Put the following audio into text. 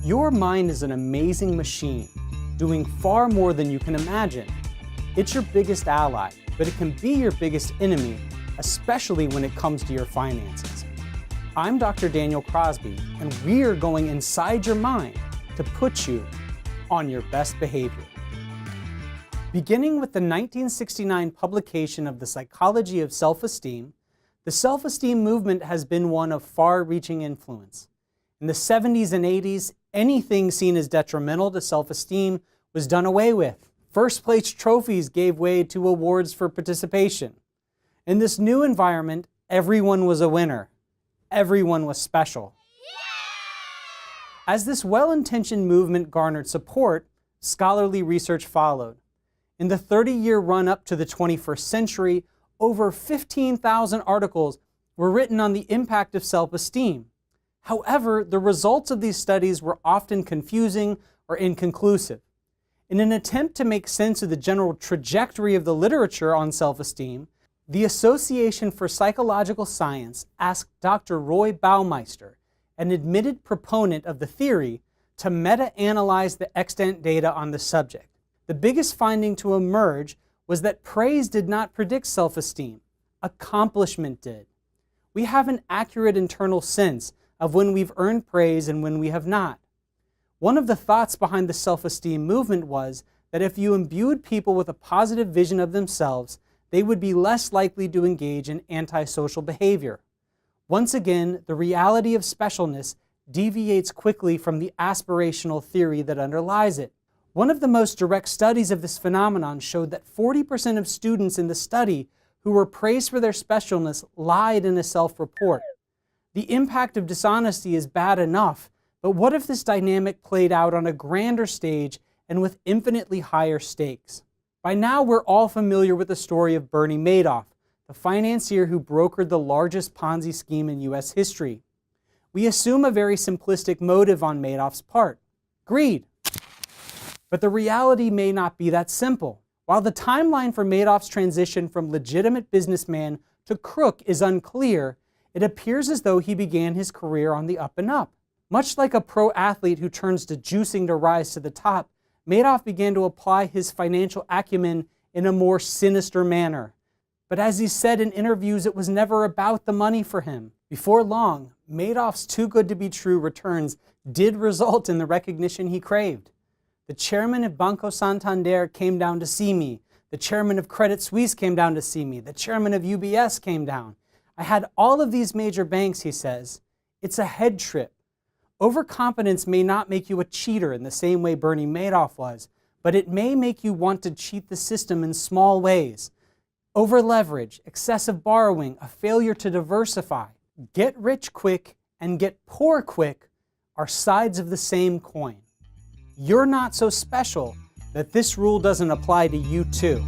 Your mind is an amazing machine, doing far more than you can imagine. It's your biggest ally, but it can be your biggest enemy, especially when it comes to your finances. I'm Dr. Daniel Crosby, and we're going inside your mind to put you on your best behavior. Beginning with the 1969 publication of The Psychology of Self-Esteem, the self-esteem movement has been one of far-reaching influence. In the 70s and 80s, anything seen as detrimental to self-esteem was done away with. First-place trophies gave way to awards for participation. In this new environment, everyone was a winner. Everyone was special. As this well-intentioned movement garnered support, scholarly research followed. In the 30-year run-up to the 21st century, over 15,000 articles were written on the impact of self-esteem. However, the results of these studies were often confusing or inconclusive. In an attempt to make sense of the general trajectory of the literature on self-esteem, the Association for Psychological Science asked Dr. Roy Baumeister, an admitted proponent of the theory, to meta-analyze the extant data on the subject. The biggest finding to emerge was that praise did not predict self-esteem. Accomplishment did. We have an accurate internal sense of when we've earned praise and when we have not. One of the thoughts behind the self-esteem movement was that if you imbued people with a positive vision of themselves, they would be less likely to engage in antisocial behavior. Once again, the reality of specialness deviates quickly from the aspirational theory that underlies it. One of the most direct studies of this phenomenon showed that 40% of students in the study who were praised for their specialness lied in a self-report. The impact of dishonesty is bad enough, but what if this dynamic played out on a grander stage and with infinitely higher stakes? By now, we're all familiar with the story of Bernie Madoff, the financier who brokered the largest Ponzi scheme in U.S. history. We assume a very simplistic motive on Madoff's part: greed. But the reality may not be that simple. While the timeline for Madoff's transition from legitimate businessman to crook is unclear, it appears as though he began his career on the up and up. Much like a pro athlete who turns to juicing to rise to the top, Madoff began to apply his financial acumen in a more sinister manner. But as he said in interviews, it was never about the money for him. Before long, Madoff's too-good-to-be-true returns did result in the recognition he craved. The chairman of Banco Santander came down to see me. The chairman of Credit Suisse came down to see me. The chairman of UBS came down. I had all of these major banks, he says. It's a head trip. Overconfidence may not make you a cheater in the same way Bernie Madoff was, but it may make you want to cheat the system in small ways. Over-leverage, excessive borrowing, a failure to diversify. Get rich quick and get poor quick are sides of the same coin. You're not so special that this rule doesn't apply to you too.